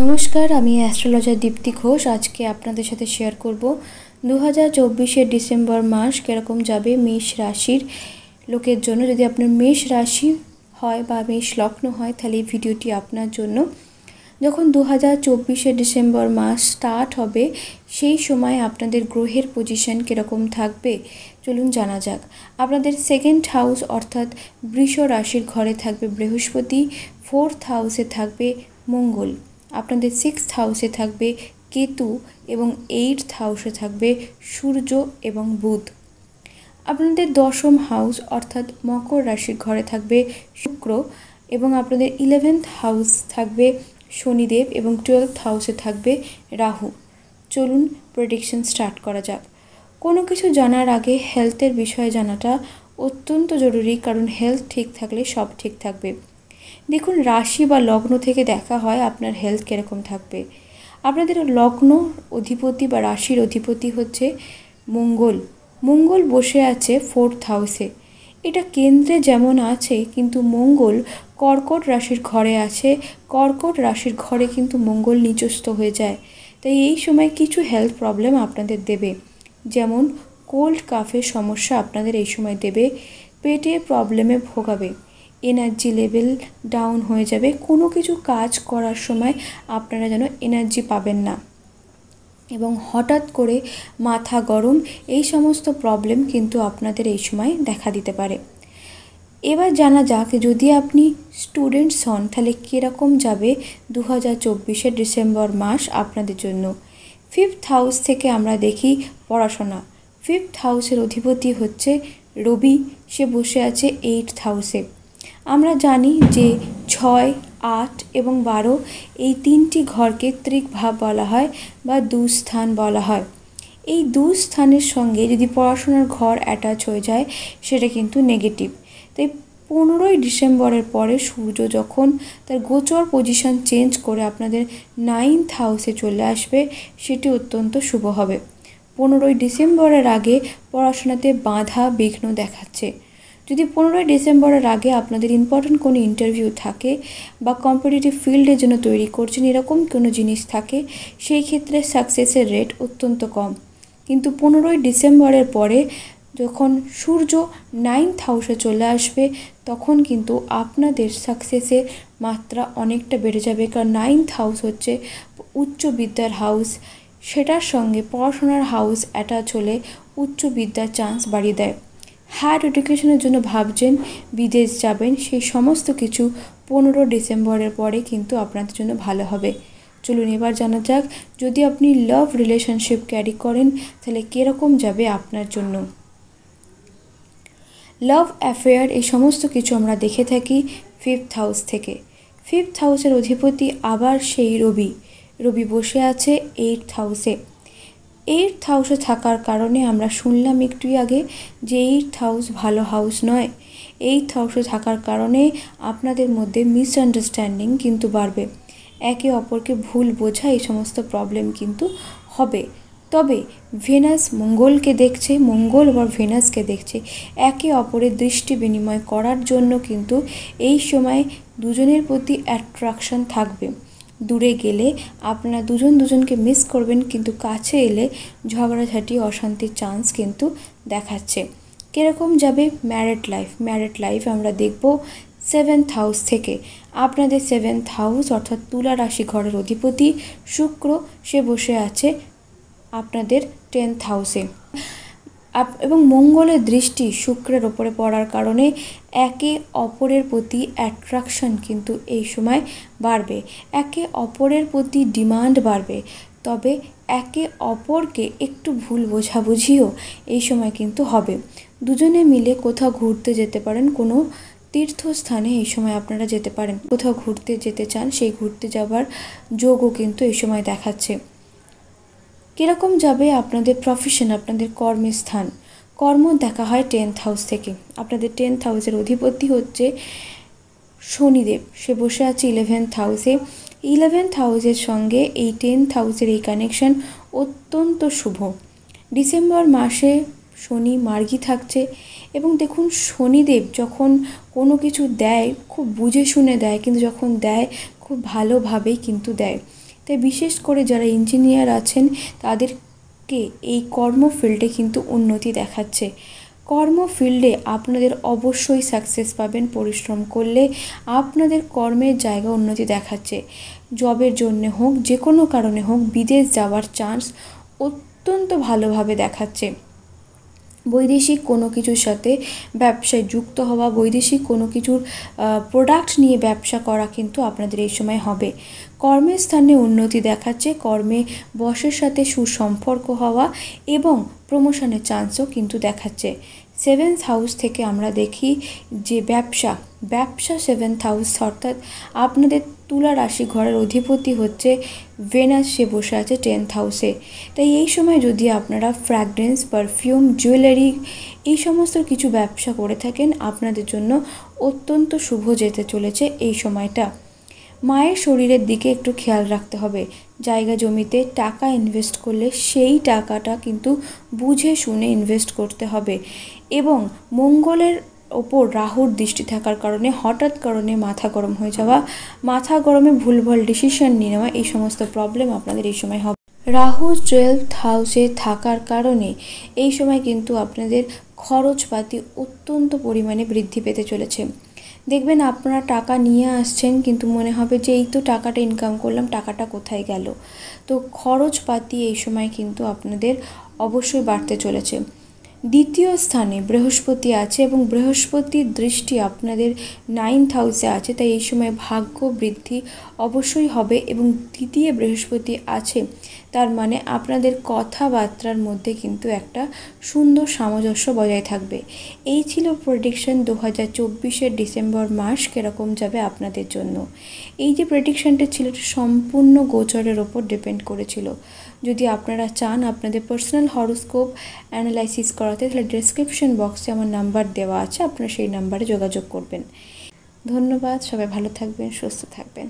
নমস্কার, আমি অ্যাস্ট্রোলজার দীপ্তি ঘোষ। আজকে আপনাদের সাথে শেয়ার করব 2024 ডিসেম্বর মাস কীরকম যাবে মেষ রাশির লোকের জন্য। যদি আপনার মেষ রাশি হয় বা মেষ লগ্ন হয় তাহলে এই ভিডিওটি আপনার জন্য। যখন 2024 ডিসেম্বর মাস স্টার্ট হবে সেই সময় আপনাদের গ্রহের পজিশন কীরকম থাকবে চলুন জানা যাক। আপনাদের সেকেন্ড হাউস অর্থাৎ বৃষ রাশির ঘরে থাকবে বৃহস্পতি, ফোর্থ হাউসে থাকবে মঙ্গল, আপনাদের সিক্সথ হাউসে থাকবে কেতু এবং এইটথ হাউসে থাকবে সূর্য এবং বুধ। আপনাদের দশম হাউস অর্থাৎ মকর রাশির ঘরে থাকবে শুক্র এবং আপনাদের 11th হাউস থাকবে শনিদেব এবং 12th হাউসে থাকবে রাহু। চলুন প্রেডিকশন স্টার্ট করা যাক। কোনো কিছু জানার আগে হেলথের বিষয়ে জানাটা অত্যন্ত জরুরি, কারণ হেলথ ঠিক থাকলে সব ঠিক থাকবে। দেখুন, রাশি বা লগ্ন থেকে দেখা হয় আপনার হেলথ কীরকম থাকবে। আপনাদের লগ্ন অধিপতি বা রাশির অধিপতি হচ্ছে মঙ্গল। মঙ্গল বসে আছে ফোর্থ হাউসে। এটা কেন্দ্রে যেমন আছে, কিন্তু মঙ্গল কর্কট রাশির ঘরে আছে। কর্কট রাশির ঘরে কিন্তু মঙ্গল নিচস্থ হয়ে যায়, তাই এই সময় কিছু হেলথ প্রবলেম আপনাদের দেবে, যেমন কোল্ড কাফের সমস্যা আপনাদের এই সময় দেবে, পেটের প্রবলেমে ভোগাবে, এনার্জি লেভেল ডাউন হয়ে যাবে, কোনো কিছু কাজ করার সময় আপনারা যেন এনার্জি পাবেন না এবং হঠাৎ করে মাথা গরম, এই সমস্ত প্রবলেম কিন্তু আপনাদের এই সময় দেখা দিতে পারে। এবার জানা যাক, যদি আপনি স্টুডেন্টস হন তাহলে কীরকম যাবে 2024 ডিসেম্বর মাস আপনাদের জন্য। ফিফথ হাউস থেকে আমরা দেখি পড়াশোনা। ফিফথ হাউসের অধিপতি হচ্ছে রবি, সে বসে আছে এইটথ হাউসে। আমরা জানি যে 6, 8 এবং 12 এই তিনটি ঘরকে ত্রিকভাব বলা হয় বা দুস্থান বলা হয়। এই দুস্থানের সঙ্গে যদি পড়াশোনার ঘর অ্যাটাচ হয়ে যায় সেটা কিন্তু নেগেটিভ। তাই 15 ডিসেম্বরের পরে সূর্য যখন তার গোচর পজিশন চেঞ্জ করে আপনাদের 9th হাউসে চলে আসবে, সেটি অত্যন্ত শুভ হবে। 15 ডিসেম্বরের আগে পড়াশোনাতে বাধা বিঘ্ন দেখাচ্ছে। যদি 15 ডিসেম্বরের আগে আপনাদের ইম্পর্ট্যান্ট কোনো ইন্টারভিউ থাকে বা কম্পিটিটিভ ফিল্ডের জন্য তৈরি করছেন, এরকম কোনো জিনিস থাকে, সেই ক্ষেত্রে সাকসেসের রেট অত্যন্ত কম। কিন্তু 15 ডিসেম্বরের পরে যখন সূর্য 9th হাউসে চলে আসবে তখন কিন্তু আপনাদের সাকসেসের মাত্রা অনেকটা বেড়ে যাবে, কারণ 9th হাউস হচ্ছে উচ্চ বিদ্যার হাউস। সেটার সঙ্গে পড়াশোনার হাউস অ্যাটাচ হলে উচ্চ বিদ্যার চান্স বাড়িয়ে দেয়। হায়ার এডুকেশনের জন্য ভাবছেন, বিদেশ যাবেন, সেই সমস্ত কিছু 15 ডিসেম্বরের পরে কিন্তু আপনাদের জন্য ভালো হবে। চলুন এবার জানা যাক, যদি আপনি লাভ রিলেশনশিপ ক্যারি করেন তাহলে কীরকম যাবে আপনার জন্য। লাভ অ্যাফেয়ার এই সমস্ত কিছু আমরা দেখে থাকি ফিফথ হাউস থেকে। ফিফথ হাউসের অধিপতি আবার সেই রবি। রবি বসে আছে এইটথ হাউসে। এইটথ হাউসে থাকার কারণে আমরা শুনলাম একটু আগে যে এইটথ হাউস ভালো হাউস নয়। এইটথ হাউসে থাকার কারণে আপনাদের মধ্যে মিসআন্ডারস্ট্যান্ডিং কিন্তু বাড়বে, একে অপরকে ভুল বোঝা, এই সমস্ত প্রবলেম কিন্তু হবে। তবে ভেনাস মঙ্গলকে দেখছে, মঙ্গল আবার ভেনাসকে দেখছে, একে অপরের দৃষ্টি বিনিময় করার জন্য কিন্তু এই সময় দুজনের প্রতি অ্যাট্রাকশন থাকবে। দূরে গেলে আপনারা দুজনকে মিস করবেন, কিন্তু কাছে এলে ঝগড়াঝাটি অশান্তির চান্স কিন্তু দেখাচ্ছে। কীরকম যাবে ম্যারিড লাইফ আমরা দেখব 7th হাউস থেকে। আপনাদের 7th হাউস অর্থাৎ তুলা রাশি ঘরের অধিপতি শুক্র, সে বসে আছে আপনাদের 10th হাউসে এবং মঙ্গলের দৃষ্টি শুক্রের ওপরে পড়ার কারণে একে অপরের প্রতি অ্যাট্রাকশন কিন্তু এই সময় বাড়বে, একে অপরের প্রতি ডিমান্ড বাড়বে। তবে একে অপরকে একটু ভুল বোঝাবুঝিও এই সময় কিন্তু হবে। দুজনে মিলে কোথাও ঘুরতে যেতে পারেন, কোনো তীর্থস্থানে এই সময় আপনারা যেতে পারেন। কোথাও ঘুরতে যেতে চান, সেই ঘুরতে যাবার যোগও কিন্তু এই সময় দেখাচ্ছে। কীরকম যাবে আপনাদের প্রফেশন, আপনাদের কর্মস্থান। কর্ম দেখা হয় 10th হাউস থেকে। আপনাদের 10th হাউসের অধিপতি হচ্ছে শনিদেব, সে বসে আছে 11th হাউসে। 11th হাউসের সঙ্গে এই 10th হাউসের এই কানেকশন অত্যন্ত শুভ। ডিসেম্বর মাসে শনি মার্গী থাকছে এবং দেখুন, শনিদেব যখন কোনো কিছু দেয় খুব বুঝে শুনে দেয়, কিন্তু যখন দেয় খুব ভালোভাবেই কিন্তু দেয়। তাই বিশেষ করে যারা ইঞ্জিনিয়ার আছেন তাদেরকে এই কর্ম ফিল্ডে কিন্তু উন্নতি দেখাচ্ছে। কর্ম ফিল্ডে আপনাদের অবশ্যই সাকসেস পাবেন। পরিশ্রম করলে আপনাদের কর্মের জায়গা উন্নতি দেখাচ্ছে। জবের জন্যে হোক, যে কোনো কারণে হোক, বিদেশ যাওয়ার চান্স অত্যন্ত ভালোভাবে দেখাচ্ছে। বৈদেশিক কোনো কিছুর সাথে ব্যবসায় যুক্ত হওয়া, বৈদেশিক কোনো কিছুর প্রোডাক্ট নিয়ে ব্যবসা করা কিন্তু আপনাদের এই সময় হবে। কর্মের স্থানে উন্নতি দেখাচ্ছে, কর্মে বসের সাথে সুসম্পর্ক হওয়া এবং প্রমোশনের চান্সও কিন্তু দেখাচ্ছে। 7th হাউস থেকে আমরা দেখি যে ব্যবসা 7th হাউস, অর্থাৎ আপনাদের তুলা রাশি ঘরের অধিপতি হচ্ছে ভেনাস, সে বসে আছে 10th হাউসে। তাই এই সময় যদি আপনারা ফ্র্যাগ্রেন্স, পারফিউম, জুয়েলারি এই সমস্ত কিছু ব্যবসা করে থাকেন, আপনাদের জন্য অত্যন্ত শুভ যেতে চলেছে এই সময়টা। মায়ের শরীরের দিকে একটু খেয়াল রাখতে হবে। জায়গা জমিতে টাকা ইনভেস্ট করলে সেই টাকাটা কিন্তু বুঝে শুনে ইনভেস্ট করতে হবে। এবং মঙ্গলের ওপর রাহুর দৃষ্টি থাকার কারণে হঠাৎ কারণে মাথা গরম হয়ে যাওয়া, মাথা গরমে ভুলভাল ডিসিশন নিয়ে নেওয়া, এই সমস্ত প্রবলেম আপনাদের এই সময় হবে। রাহু 12th হাউসে থাকার কারণে এই সময় কিন্তু আপনাদের খরচপাতি অত্যন্ত পরিমাণে বৃদ্ধি পেতে চলেছে। দেখবেন আপনারা টাকা নিয়ে আসছেন, কিন্তু মনে হবে যে এই তো টাকাটা ইনকাম করলাম, টাকাটা কোথায় গেল। তো খরচপাতি এই সময় কিন্তু আপনাদের অবশ্যই বাড়তে চলেছে। দ্বিতীয় স্থানে বৃহস্পতি আছে এবং বৃহস্পতির দৃষ্টি আপনাদের 9th হাউসে আছে। তাই এই সময় ভাগ্য বৃদ্ধি অবশ্যই হবে। এবং দ্বিতীয় বৃহস্পতি আছে, তার মানে আপনাদের কথাবার্তার মধ্যে কিন্তু একটা সুন্দর সামঞ্জস্য বজায় থাকবে। এই ছিল প্রেডিকশন 2024-এর ডিসেম্বর মাস কীরকম যাবে আপনাদের জন্য। এই যে প্রেডিকশনটা ছিল সম্পূর্ণ গোচরের ওপর ডিপেন্ড করেছিল। যদি আপনারা চান আপনাদের পার্সোনাল হরোস্কোপ অ্যানালাইসিস করাতে, তাহলে ডেসক্রিপশন বক্সে আমার নাম্বার দেওয়া আছে, আপনারা সেই নাম্বারে যোগাযোগ করবেন। ধন্যবাদ, সবাই ভালো থাকবেন, সুস্থ থাকবেন।